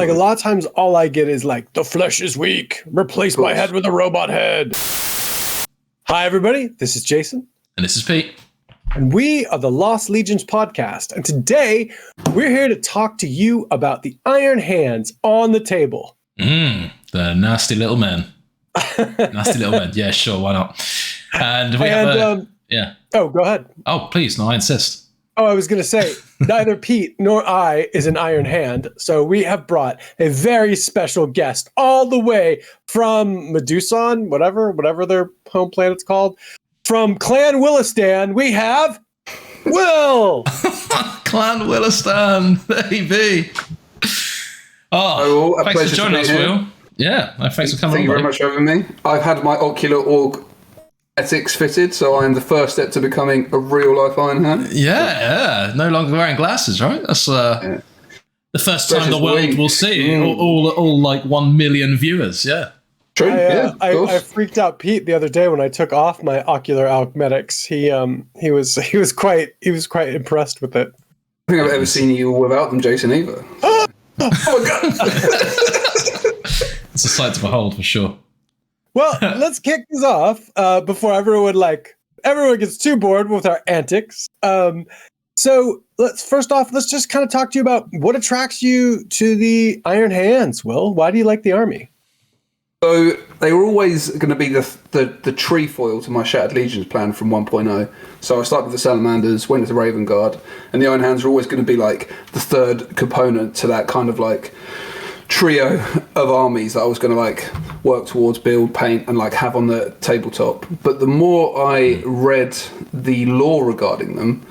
like a lot of times all I get is like, the flesh is weak. Replace my head with a robot head. Hi, everybody. This is Jason. And this is Pete. And we are the Lost Legions podcast. And today we're here to talk to you about the Iron Hands on the table. The nasty little men. Nasty little men. Yeah, sure. Why not? And we have yeah. Oh, go ahead. Oh, please. No, I insist. Oh, I was going to say, neither Pete nor I is an Iron Hand. So we have brought a very special guest all the way from Medusan, whatever their home planet's called. From Clan Willistan, we have Will. Clan Willistan, baby. Oh, thanks for joining us, Will. Yeah, thanks for coming on. Thank you very much for having me. I've had my ocular org ethics fitted, so I am the first step to becoming a real-life Iron Hand. Yeah. No longer wearing glasses, right? That's the first time the world will see all like 1 million viewers. Yeah. True. I freaked out Pete the other day when I took off my ocular alchemetics. He was quite impressed with it. I don't think I've ever seen you without them, Jason, either. Oh my god! It's a sight to behold for sure. Well, let's kick this off before everyone gets too bored with our antics. So let's just kind of talk to you about what attracts you to the Iron Hands. Will, why do you like the army? So they were always going to be the trefoil to my Shattered Legions plan from 1.0. So I started with the Salamanders, went to the Raven Guard, and the Iron Hands are always going to be like the third component to that kind of like trio of armies that I was going to like work towards, build, paint, and like have on the tabletop. But the more I read the lore regarding them,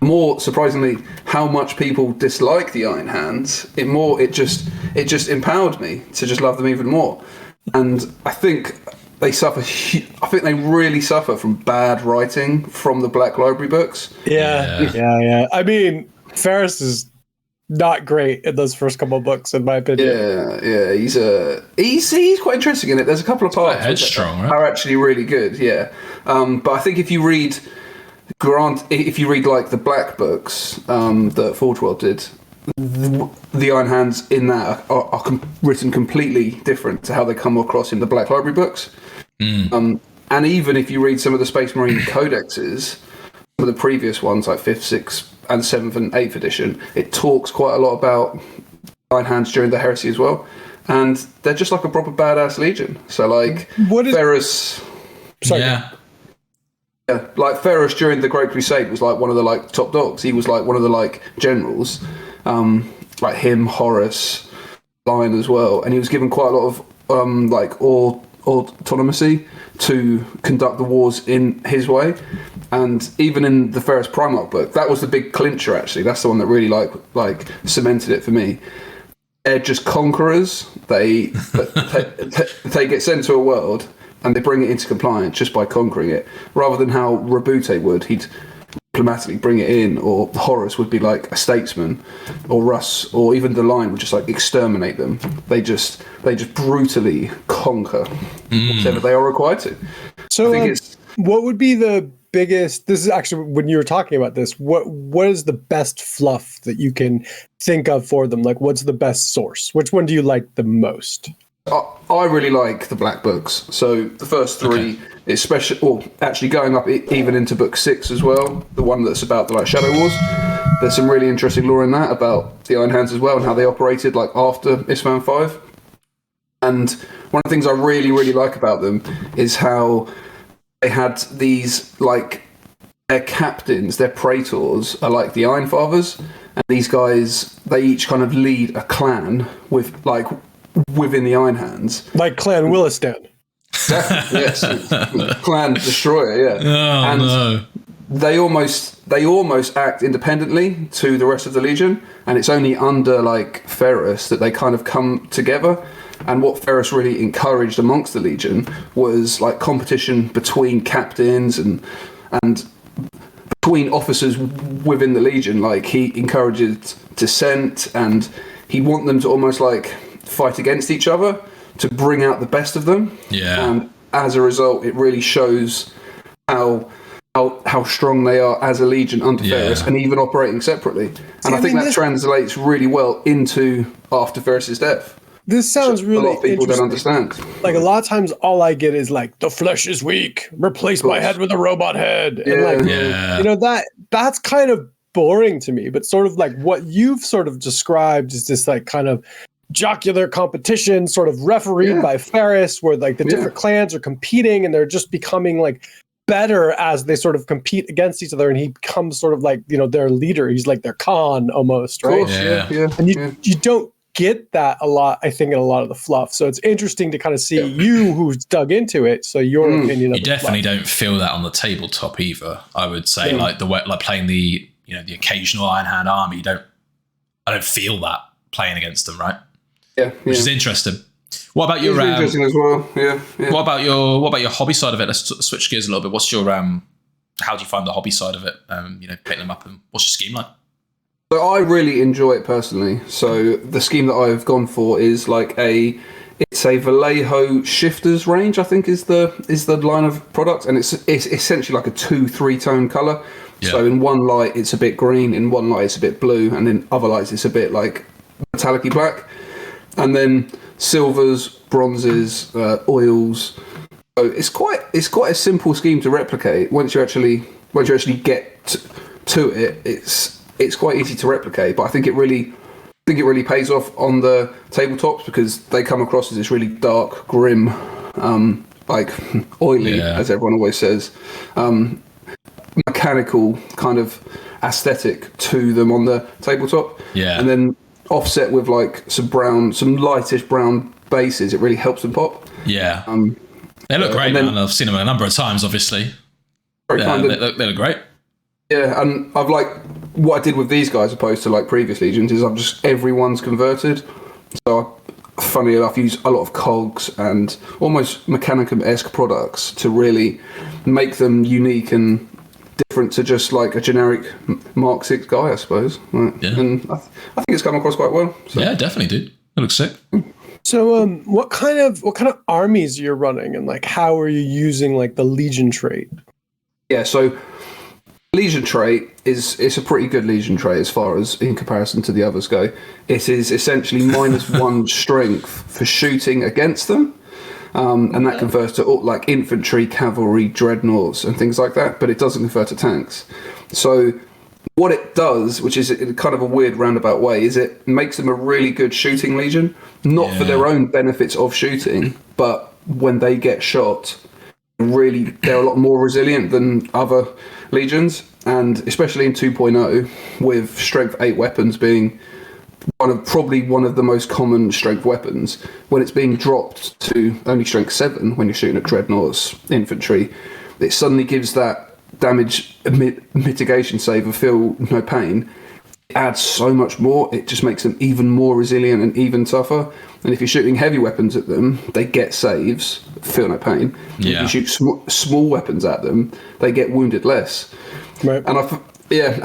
more surprisingly how much people dislike the Iron Hands, it just empowered me to just love them even more. And I think they really suffer from bad writing from the Black Library books. Yeah. I mean, Ferris is not great in those first couple of books, in my opinion. Yeah. He's quite interesting in it. There's a couple of parts headstrong, right? Are actually really good. Yeah, but I think if you read like the Black books that Forge World did, the Iron Hands in that are written completely different to how they come across in the Black Library books. And even if you read some of the Space Marine codexes, some of the previous ones like 5th, 6th, and 7th and 8th edition, it talks quite a lot about Iron Hands during the Heresy as well. And they're just like a proper badass legion. So like Ferris... Sorry. Yeah, like Ferris during the Great Crusade was like one of the like top dogs. He was like one of the like generals, like him, Horus, Lion as well, and he was given quite a lot of like autonomy to conduct the wars in his way. And even in the Ferris Primarch book, that was the big clincher. Actually, that's the one that really like cemented it for me. They're just conquerors. They get sent to a world and they bring it into compliance just by conquering it, rather than how Rabute would. He'd diplomatically bring it in, or Horus would be like a statesman, or Russ, or even the Lion would just like exterminate them. They just brutally conquer whatever they are required to. So, what would be the biggest? This is actually when you were talking about this. What is the best fluff that you can think of for them? Like, what's the best source? Which one do you like the most? I really like the Black books. So the first three, especially, or actually going up even into book 6 as well, the one that's about the like Shadow Wars. There's some really interesting lore in that about the Iron Hands as well and how they operated like after Isman 5. And one of the things I really, really like about them is how they had these like their captains, their praetors are like the Iron Fathers, and these guys they each kind of lead a clan with like within the Iron Hands, like Clan Willistan. Yes, Clan Destroyer. Yeah, no. They almost act independently to the rest of the Legion, and it's only under like Ferris that they kind of come together. And what Ferris really encouraged amongst the Legion was like competition between captains and between officers within the Legion. Like he encouraged dissent, and he'd want them to almost like fight against each other to bring out the best of them. Yeah. And as a result, it really shows how how strong they are as a legion under Ferrus, and even operating separately. And I think that translates really well into after Ferrus's death. This sounds really a lot of people don't understand. Like, a lot of times all I get is like, the flesh is weak, replace my head with a robot head. Yeah. And like, you know, that's kind of boring to me, but sort of like what you've sort of described is this like kind of jocular competition sort of refereed by Ferrus, where like the different clans are competing and they're just becoming like better as they sort of compete against each other, and he becomes sort of like, you know, their leader. He's like their Khan almost, right? And you don't get that a lot, I think, in a lot of the fluff. So it's interesting to kind of see you who's dug into it. So your opinion. You definitely don't feel that on the tabletop either. I would say like playing the, you know, the occasional Iron Hand army. I don't feel that playing against them, right? Which is interesting. What about your interesting as well? What about your hobby side of it? Let's switch gears a little bit. What's your how do you find the hobby side of it? You know, picking them up, and what's your scheme like? So I really enjoy it personally. So the scheme that I've gone for is like it's a Vallejo shifters range, I think is the line of products, and it's essentially like a 2-3 tone color. So in one light it's a bit green, in one light it's a bit blue, and in other lights it's a bit like metallic-y black. And then silvers, bronzes, oils. So it's quite a simple scheme to replicate. Once you actually get to it, it's quite easy to replicate. But I think it really pays off on the tabletops, because they come across as this really dark, grim, like oily, as everyone always says, mechanical kind of aesthetic to them on the tabletop. And then offset with like some lightish brown bases, it really helps them pop. They look great, man. I've seen them a number of times, obviously. They look great. And I've like, what I did with these guys opposed to like previous legions is everyone's converted. So funny enough, use a lot of cogs and almost Mechanicum-esque products to really make them unique and different to just like a generic Mark 6 guy, I suppose. Right. And I think it's come across quite well. So. Yeah, definitely, dude. It looks sick. So what kind of armies you're running, and like how are you using like the Legion trait? So Legion trait it's a pretty good Legion trait as far as in comparison to the others go. It is essentially -1 strength for shooting against them. And that converts to like infantry, cavalry, dreadnoughts, and things like that, but it doesn't convert to tanks. So what it does, which is in kind of a weird roundabout way, is it makes them a really good shooting legion, not for their own benefits of shooting, but when they get shot, they're a lot more resilient than other legions, and especially in 2.0, with strength 8 weapons being probably one of the most common strength weapons, when it's being dropped to only strength 7 when you're shooting at dreadnoughts, infantry, it suddenly gives that damage mitigation save of feel no pain. It adds so much more. It just makes them even more resilient and even tougher. And if you're shooting heavy weapons at them, they get saves, feel no pain. If you shoot small weapons at them, they get wounded less. Right. And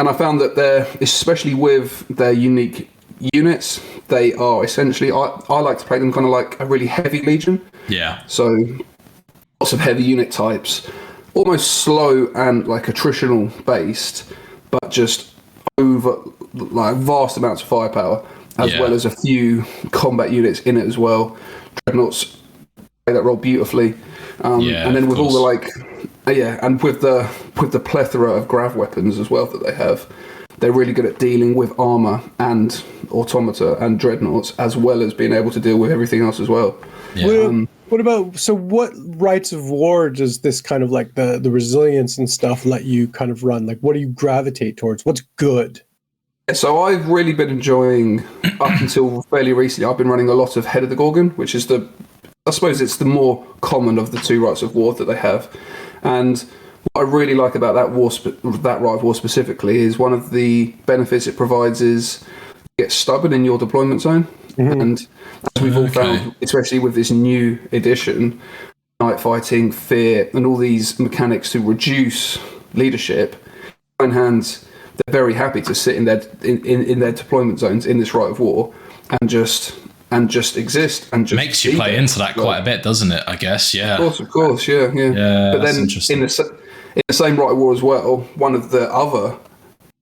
I found that they're, especially with their unique units, they are essentially, I like to play them kind of like a really heavy legion. So lots of heavy unit types, almost slow and like attritional based, but just over like vast amounts of firepower, as well as a few combat units in it as well. Dreadnoughts play that role beautifully. And then with all the like and with the plethora of grav weapons as well that they have, they're really good at dealing with armor and automata and dreadnoughts, as well as being able to deal with everything else as well. What rights of war does this kind of like the resilience and stuff let you kind of run? Like, what do you gravitate towards? What's good? So I've really been enjoying, up until fairly recently, I've been running a lot of Head of the Gorgon, which is I suppose it's the more common of the 2 rights of war that they have. And what I really like about that right of war specifically is one of the benefits it provides is you get stubborn in your deployment zone. And as we've all found, especially with this new edition, night fighting, fear, and all these mechanics to reduce leadership, Iron Hands, they're very happy to sit in their deployment zones in this right of war and just and just exist and just makes you play into that quite a bit, doesn't it? I guess, yeah. Of course, yeah. But then in the same Right War as well, one of the other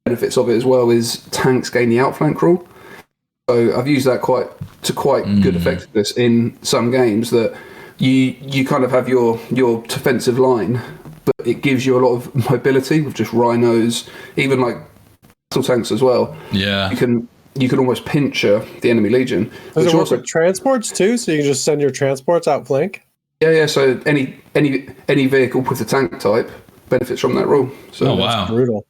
benefits of it as well is tanks gain the outflank rule. So I've used that quite good effectiveness in some games, that you kind of have your defensive line, but it gives you a lot of mobility with just rhinos, even like battle tanks as well. Yeah, you can almost pincher the enemy legion. Does it work with transports too? So you can just send your transports outflank? Yeah. So any vehicle with a tank type benefits from that rule. So that's brutal.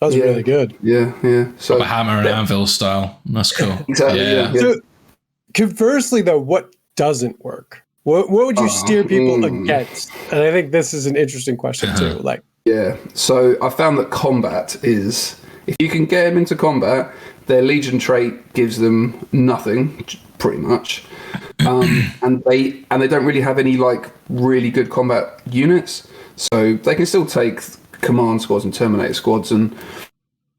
That was really good. Yeah. So a hammer and anvil style. That's cool. Exactly. Yeah. So conversely, though, what doesn't work? What would you steer people against? And I think this is an interesting question too. So I found that combat is, if you can get them into combat, their legion trait gives them nothing, pretty much, and they don't really have any like really good combat units. So they can still take command squads and terminator squads and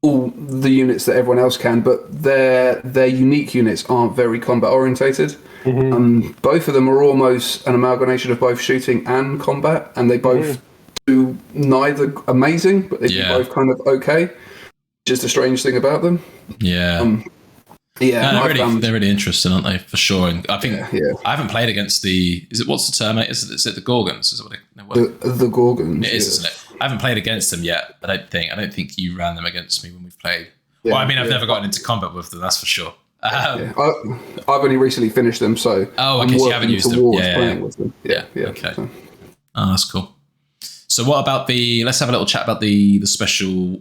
all the units that everyone else can, but their unique units aren't very combat orientated. Both of them are almost an amalgamation of both shooting and combat, and they both do neither amazing, but they do both kind of okay. Just a strange thing about them. They're really interesting, aren't they? For sure. And I think I haven't played against what's the term? Is it the Gorgons? Is it the Gorgons? It is, isn't it? I haven't played against them yet. I don't think you ran them against me when we've played. Well, I mean, I've never gotten into combat with them. That's for sure. I've only recently finished them, so I guess you haven't used them. Playing with them. Okay. So. Oh, that's cool. So what about let's have a little chat about the special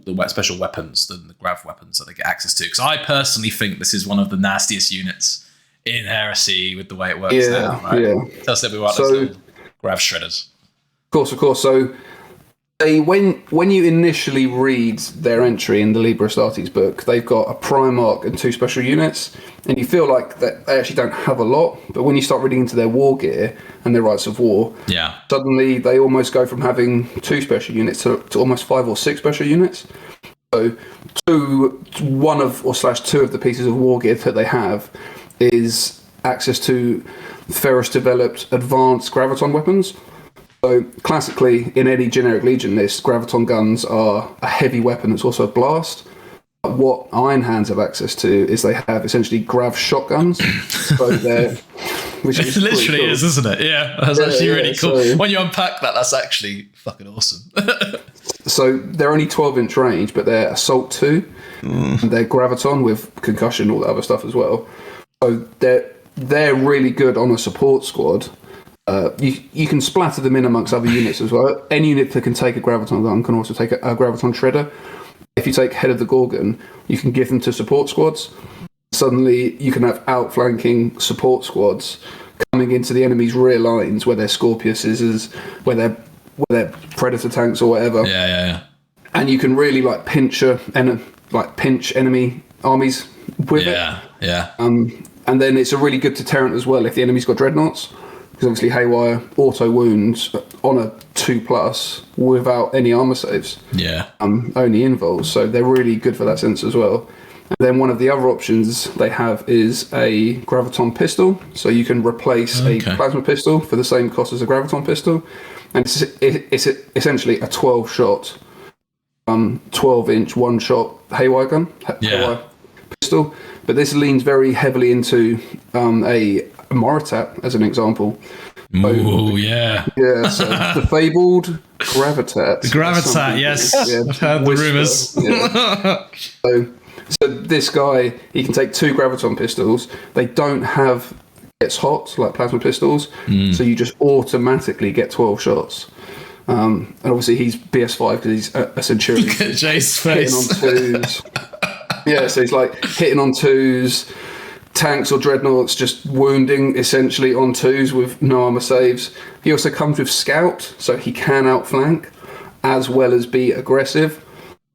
weapons, the grav weapons that they get access to. Because I personally think this is one of the nastiest units in Heresy with the way it works now, right? Yeah. Tell us a bit about those grav shredders. Of course. So when you initially read their entry in the Liber Astartes book, they've got a Primarch and 2 special units, and you feel like that they actually don't have a lot. But when you start reading into their war gear and their rights of war, suddenly they almost go from having 2 special units to almost 5 or 6 special units. So one of two of the pieces of war gear that they have is access to Ferrous developed advanced graviton weapons. So classically, in any generic legion list, graviton guns are a heavy weapon. It's also a blast. But what Iron Hands have access to is they have essentially grav shotguns. So which it literally cool. is, isn't it? Yeah, that's actually really cool. So, when you unpack that, that's actually fucking awesome. So they're only 12-inch range, but they're assault 2, and they're graviton with concussion, all that other stuff as well. So they're really good on a support squad. You can splatter them in amongst other units as well. Any unit that can take a graviton gun can also take a graviton shredder. If you take Head of the Gorgon, you can give them to support squads. Suddenly, you can have outflanking support squads coming into the enemy's rear lines, where they're Scorpiuses, where they're Predator tanks or whatever. Yeah. And you can really pinch enemy armies with it. Yeah. And then it's a really good deterrent as well if the enemy's got dreadnoughts. Because obviously Haywire auto wounds on a 2+ without any armor saves. Yeah. Only invols, so they're really good for that sense as well. And then one of the other options they have is a graviton pistol. So you can replace a plasma pistol for the same cost as a graviton pistol. And it's essentially a 12-shot, 12-inch one-shot Haywire gun. Haywire pistol. But this leans very heavily into a Moritat, as an example. Oh, yeah. Yeah, so the fabled Gravitat. The Gravitat, yes. I've heard the rumours. Yeah. So this guy, he can take 2 Graviton pistols. They don't have gets hot like plasma pistols, so you just automatically get 12 shots. And obviously he's BS5 because he's a Centurion. Look at Jay's face. Hitting on 2s. Yeah, so he's like hitting on 2s. Tanks or dreadnoughts just wounding essentially on 2s with no armor saves. He also comes with Scout, so he can outflank as well as be aggressive.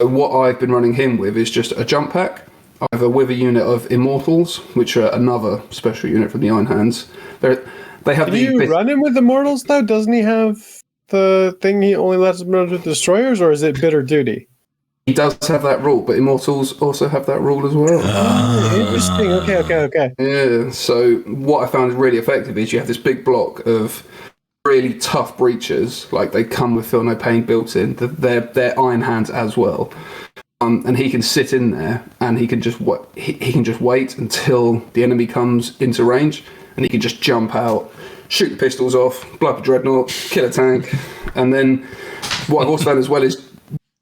So what I've been running him with is just a jump pack, either with a unit of Immortals, which are another special unit from the Iron Hands. They have. Can you run him with Immortals though? Doesn't he have the thing he only lets him run with destroyers, or is it bitter duty? He does have that rule, but Immortals also have that rule as well. Interesting. Okay. Yeah. So what I found really effective is you have this big block of really tough breaches. Like they come with Feel No Pain built in. They're Iron Hands as well. And he can sit in there, and he can just wait until the enemy comes into range, and he can just jump out, shoot the pistols off, blow up a dreadnought, kill a tank, and then what I've also found as well is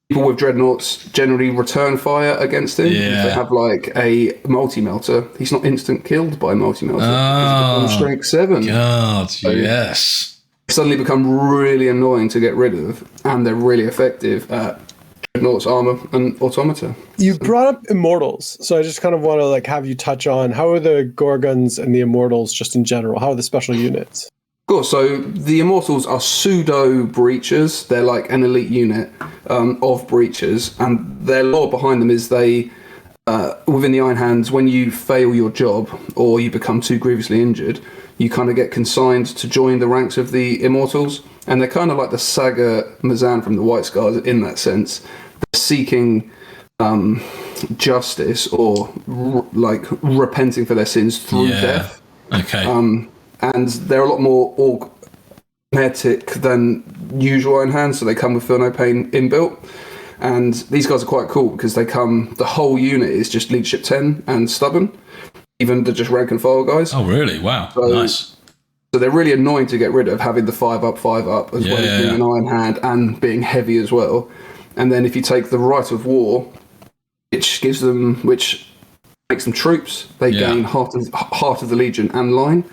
people with dreadnoughts generally return fire against him. Yeah. If they have like a multi-melter, he's not instant killed by multi-melter. He's strength 7. God, so yes. Suddenly become really annoying to get rid of, and they're really effective at dreadnoughts, armor, and automata. You brought up Immortals, so I just kind of want to like have you touch on how are the Gorgons and the Immortals just in general? How are the special units? Cool. So the Immortals are pseudo breachers. They're like an elite unit of breachers, and their lore behind them is they, within the Iron Hands, when you fail your job or you become too grievously injured, you kind of get consigned to join the ranks of the Immortals, and they're kind of like the Saga Mazan from the White Scars in that sense. They're seeking justice or like repenting for their sins through death. Okay. And they're a lot more augmentic than usual Iron Hands, so they come with Feel No Pain inbuilt. And these guys are quite cool because the whole unit is just leadership 10 and stubborn, even the just rank and file guys. Oh, really? Wow. Nice. So they're really annoying to get rid of, having the 5 up, as well as being an Iron Hand and being heavy as well. And then if you take the Rite of War, which makes them troops, they gain Heart of the Legion and line.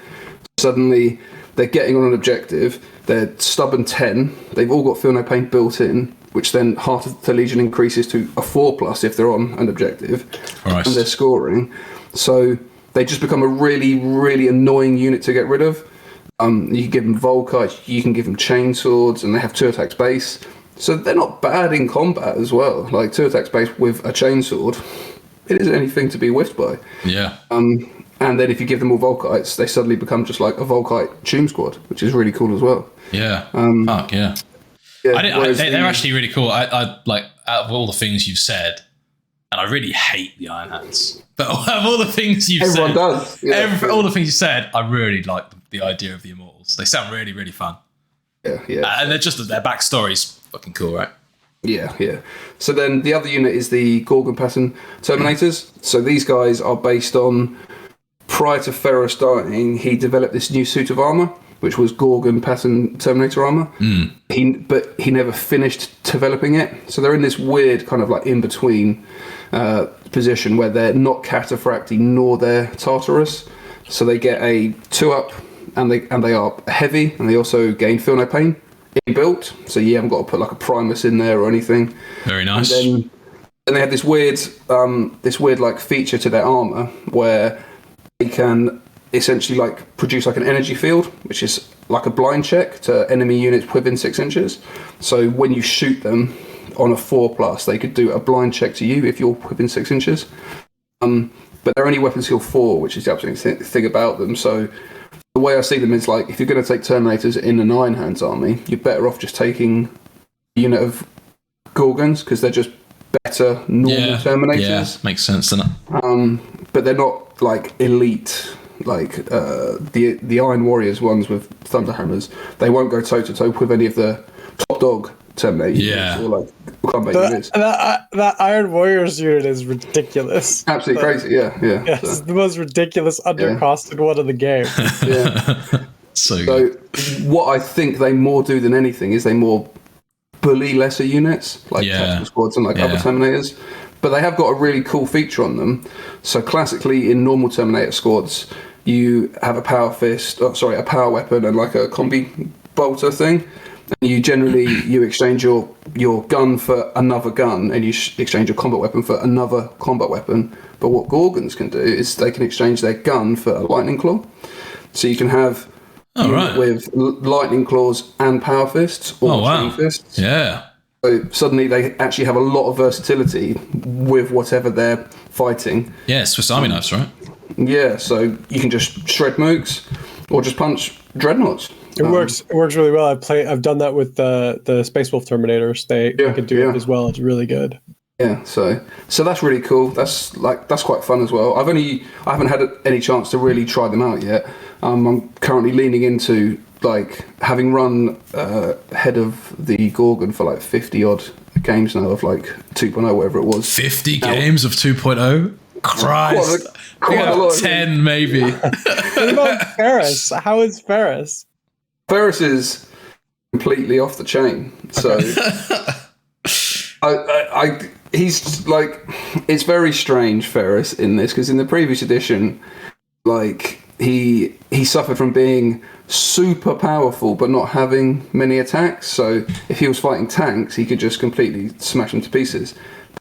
Suddenly, they're getting on an objective. They're stubborn 10. They've all got Feel No Pain built in, which then Heart of the Legion increases to a 4+ if they're on an objective, and they're scoring. So they just become a really, really annoying unit to get rid of. You can give them Volkite, you can give them chainswords, and they have 2 attacks base. So they're not bad in combat as well. Like 2 attacks base with a chainsword, it isn't anything to be whiffed by. Yeah. And then if you give them all Volkites, they suddenly become just like a Volkite Tomb Squad, which is really cool as well. Yeah. Fuck yeah. They're actually really cool. I like, out of all the things you've said, and I really hate the Iron Hands, but of all the things you've said, everyone does. Yeah, all the things you said, I really like the idea of the Immortals. They sound really, really fun. Yeah. And their backstory's fucking cool, right? Yeah. So then the other unit is the Gorgon pattern Terminators. So these guys are based on, prior to Ferrus dying, he developed this new suit of armor, which was Gorgon pattern Terminator armor. But he never finished developing it. So they're in this weird kind of like in-between position where they're not Cataphracti nor they're Tartarus. So they get a 2-up, and they are heavy, and they also gain Feel No Pain inbuilt. So you haven't got to put like a Primus in there or anything. Very nice. And then they have this weird like feature to their armor where they can essentially like produce like an energy field, which is like a blind check to enemy units within 6 inches. So when you shoot them on a 4+, they could do a blind check to you if you're within 6 inches. But they're only weapon skill 4, which is the absolute thing about them. So the way I see them is like, if you're going to take Terminators in an Iron Hands army, you're better off just taking a unit of Gorgons, because they're just better normal Terminators. Yeah, makes sense, doesn't it? But they're not like elite, like the Iron Warriors ones with Thunderhammers. They won't go toe to toe with any of the top dog Terminator units or like combat units. That Iron Warriors unit is ridiculous. Absolutely crazy, yeah. It's the most ridiculous undercosted one of the game. So what I think they more do than anything is they more bully lesser units, like tactical squads and like other Terminators. But they have got a really cool feature on them. So classically in normal Terminator squads, you have a power weapon and like a combi bolter thing. And you generally exchange your gun for another gun, and you exchange your combat weapon for another combat weapon. But what Gorgons can do is they can exchange their gun for a lightning claw. So you can have with lightning claws and power fists or chain fists. Yeah. So suddenly they actually have a lot of versatility with whatever they're fighting. Yeah, Swiss Army knives, right? Yeah, so you can just shred mooks or just punch dreadnoughts. It works really well. I've done that with the Space Wolf Terminators. They can do it as well. It's really good. Yeah, so that's really cool. That's quite fun as well. I haven't had any chance to really try them out yet. I'm currently leaning into like having run head of the Gorgon for like 50 odd games now of like 2.0, whatever it was. 50 games of 2.0? Christ. Quite a lot. 10 maybe. What about Ferris? How is Ferris? Ferris is completely off the chain. So he's like, it's very strange, Ferris, in this, because in the previous edition, like he suffered from being super powerful but not having many attacks. So if he was fighting tanks, he could just completely smash them to pieces.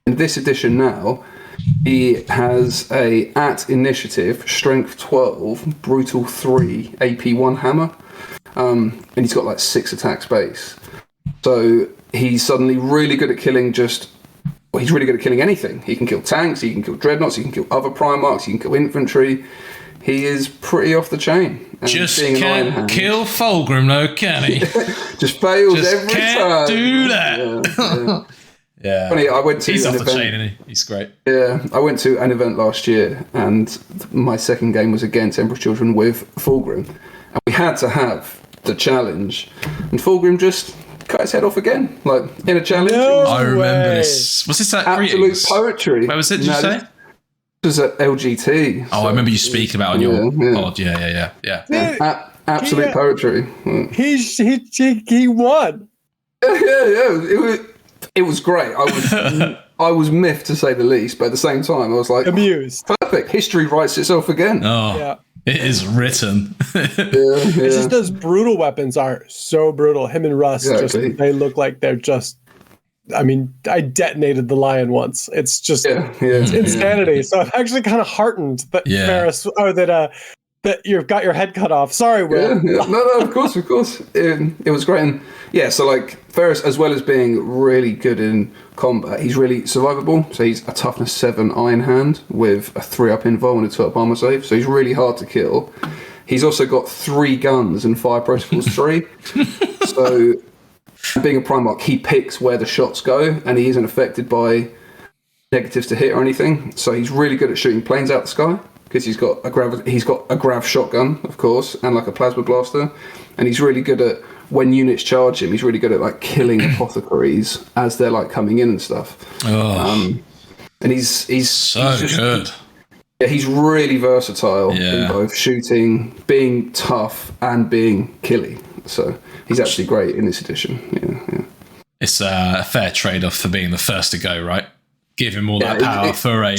In this edition now, he has at initiative, strength 12, brutal 3, AP 1 hammer, and he's got like 6 attacks base. So he's suddenly really good at killing he's really good at killing anything. He can kill tanks, he can kill dreadnoughts, he can kill other Primarchs, he can kill infantry. He is pretty off the chain. And just can't kill Fulgrim, though, can he? Just fails just every can't time. Do that. Yeah. Funny, I went to He's an off the event. chain, isn't he? He's great. Yeah, I went to an event last year, and my second game was against Emperor's Children with Fulgrim, and we had to have the challenge, and Fulgrim just cut his head off again, like in a challenge. No I remember way. this. Was this at Absolute Greetings? poetry. Where was it? Did you say? It was at LGT. Oh, I remember you speaking about it on your pod. Yeah. Absolute poetry. He won. Yeah. It was great. I was miffed, to say the least, but at the same time, I was like, amused. Perfect. History writes itself again. Oh, yeah. It is written. It's just those brutal weapons are so brutal. Him and Russ, they look like they're just. I mean, I detonated the lion once. It's just it's insanity. So I'm actually kind of heartened that Ferris, or that you've got your head cut off. Sorry, Will. Yeah. No, of course. It was great. And so like Ferris, as well as being really good in combat, he's really survivable. So he's a toughness 7 Iron Hand with a 3-up invul and a 12 armor save. So he's really hard to kill. He's also got 3 guns and fire protocols 3. So being a Primarch, he picks where the shots go, and he isn't affected by negatives to hit or anything. So he's really good at shooting planes out the sky, because he's got a grav shotgun, of course, and like a plasma blaster, and he's really good at, when units charge him, he's really good at like killing apothecaries as they're like coming in and stuff. And he's just good. Yeah, he's really versatile in both shooting, being tough, and being killy. So he's actually great in this edition. Yeah. It's a fair trade-off for being the first to go, right? Give him all that power for a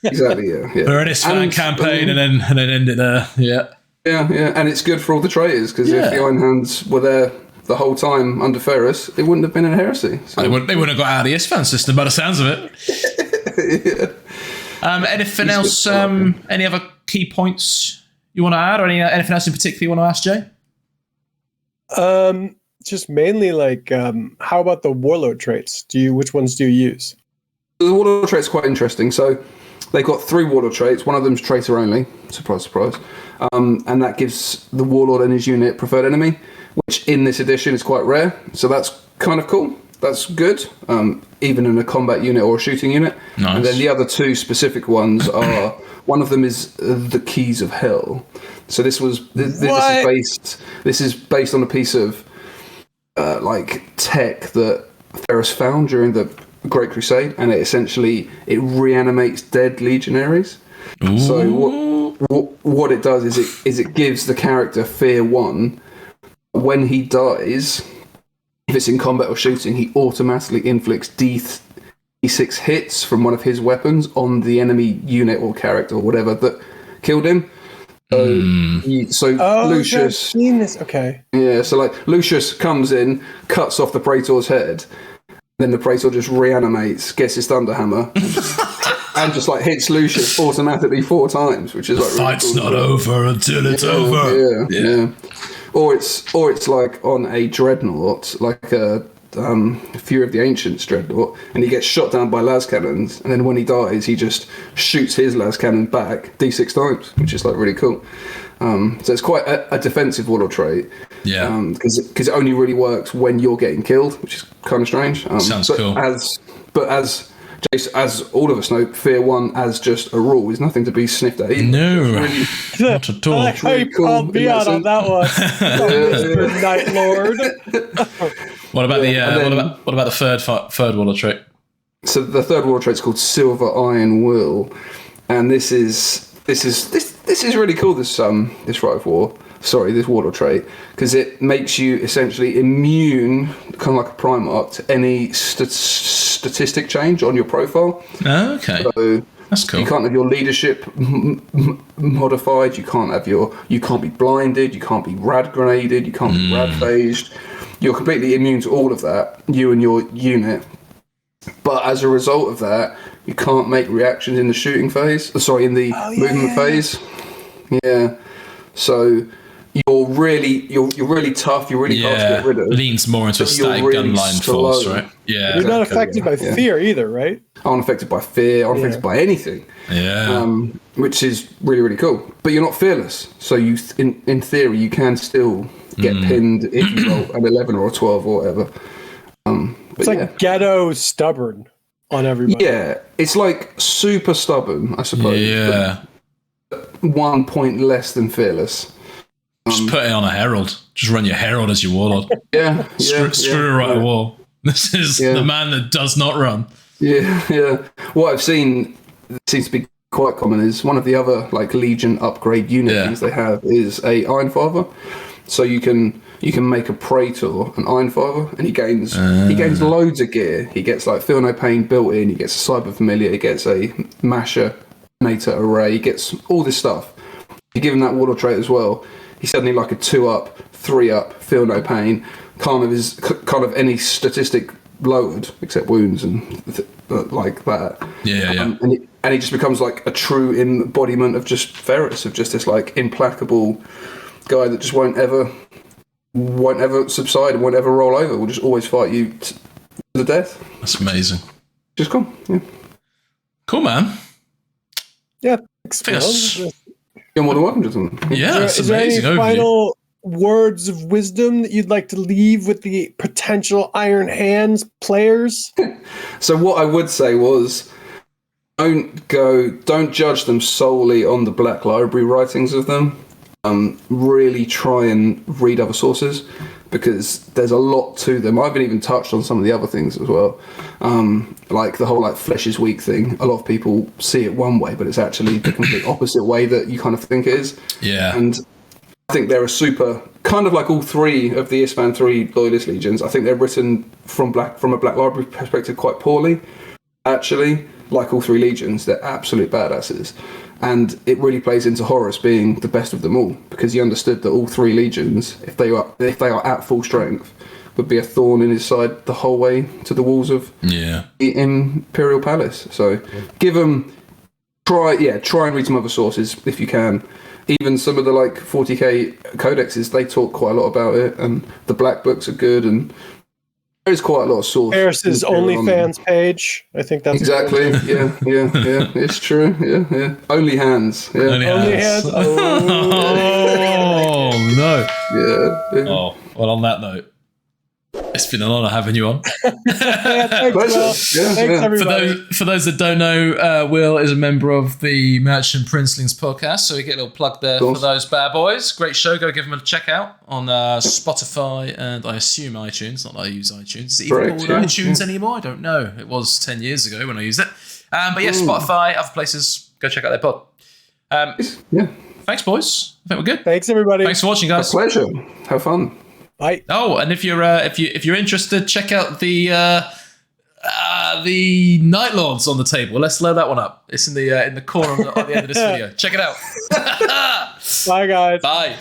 exactly, for an Isfahan campaign, and then end it there. Yeah, and it's good for all the traitors, because if the Iron Hands were there the whole time under Ferris, it wouldn't have been in Heresy. So. They wouldn't have got out of the Isfahan system by the sounds of it. Anything else? Any other key points you want to add, or anything else in particular you want to ask, Jay? Just mainly like, how about the Warlord traits? Which ones do you use? The Warlord trait's quite interesting. So they've got 3 Warlord traits. One of them's traitor only. Surprise, surprise. And that gives the Warlord and his unit preferred enemy, which in this edition is quite rare. So that's kind of cool. That's good, even in a combat unit or a shooting unit. Nice. And then the other 2 specific ones are, one of them is the Keys of Hell. So this is based on a piece of like tech that Ferris found during the Great Crusade, and it reanimates dead legionaries. Ooh. So what it does is it gives the character fear 1. When he dies, if it's in combat or shooting, he automatically inflicts D6 hits from one of his weapons on the enemy unit or character or whatever that killed him. Lucius. Okay. Yeah, so like Lucius comes in, cuts off the Praetor's head, then the Praetor just reanimates, gets his Thunderhammer, and just like hits Lucius automatically 4 times, which is like the fight's really cool. Not over until it's over. Yeah. Or it's like on a dreadnought, like a Fury of the Ancients dreadnought, and he gets shot down by las cannons, and then when he dies, he just shoots his las cannon back D6 times, which is like really cool. So it's quite a defensive Warlord trait. Yeah. Because it only really works when you're getting killed, which is kind of strange. Sounds cool. As Jace, as all of us know, Fear 1 as just a rule is nothing to be sniffed at either. No, really, not at all. I like how you called me out on that one, Mr. Night Lord. What about what about the third Warlord trait? So the third Warlord trait is called Silver Iron Will, and this is really cool. This Rite of War. Sorry, this Warlord trait, because it makes you essentially immune, kind of like a Primarch, to any statistic change on your profile. Oh, okay. So that's cool. You can't have your leadership modified. You can't be blinded. You can't be rad grenaded. You can't be rad phased. You're completely immune to all of that, you and your unit. But as a result of that, you can't make reactions in the shooting phase. Sorry, in the movement phase. Yeah. So you're really tough. You're really hard to get rid of. Leans more into a static really gunline force, right? Yeah. You're not affected by fear either, right? I'm unaffected by fear. I'm unaffected by anything. Yeah. Which is really, really cool. But you're not fearless. So you, in theory, you can still get pinned if you roll an 11 or a 12 or whatever. It's like ghetto stubborn on everybody. Yeah, it's like super stubborn, I suppose. Yeah. 1 point less than fearless. Just put it on a herald. Just run your herald as your warlord. Yeah. Screw a Rite of War. This is the man that does not run. Yeah. What I've seen seems to be quite common is one of the other like Legion upgrade unit things they have is a Ironfather. So you can make a Praetor an Ironfather, and he gains loads of gear. He gets like Feel No Pain built in. He gets a Cyber Familiar. He gets a Masher Nator Array. He gets all this stuff. You give him that Warlord trait as well. He's suddenly like a 2-up, 3-up, Feel No Pain. Kind of any statistic lowered except wounds and like that. Yeah. And he just becomes like a true embodiment of just Ferrus, of just this like implacable guy that just won't ever subside, won't ever roll over. Will just always fight you to the death. That's amazing. Just cool. Yeah. Cool, man. Yeah. Thanks, You're more than welcome to them. Yeah, that's is there amazing. any final words of wisdom that you'd like to leave with the potential Iron Hands players? So what I would say was, don't judge them solely on the Black Library writings of them. Really try and read other sources, because there's a lot to them. I haven't even touched on some of the other things as well. Like the whole like flesh is weak thing. A lot of people see it one way, but it's actually the complete opposite way that you kind of think it is. Yeah. And I think they're a super, kind of like all three of the Ispan 3 Loyalist Legions, I think they're written from a Black Library perspective quite poorly. Actually, like all three Legions, they're absolute badasses. And it really plays into Horus being the best of them all, because he understood that all three Legions, if they are at full strength, would be a thorn in his side the whole way to the walls of the Imperial Palace. So try and read some other sources if you can. Even some of the like 40k codexes, they talk quite a lot about it, and the black books are good, and there's quite a lot of source. Harris's OnlyFans page. I think that's exactly. Yeah. It's true. Yeah. Only hands. Yeah. Only hands. Oh no. Yeah. Oh well. On that note, it's been an honour having you on. Thanks, everybody. For those that don't know, Will is a member of the Merchant Princelings podcast, so we get a little plug there for those bad boys. Great show. Go give them a check out on Spotify and I assume iTunes. Not that I use iTunes. Is it even called iTunes anymore? I don't know. It was 10 years ago when I used it. But yeah, Spotify, other places. Go check out their pod. Thanks, boys. I think we're good. Thanks, everybody. Thanks for watching, guys. A pleasure. Have fun. Bye. Oh, and if you're interested, check out the Night Lords on the table. Let's load that one up. It's in the corner at the end of this video. Check it out. Bye, guys. Bye.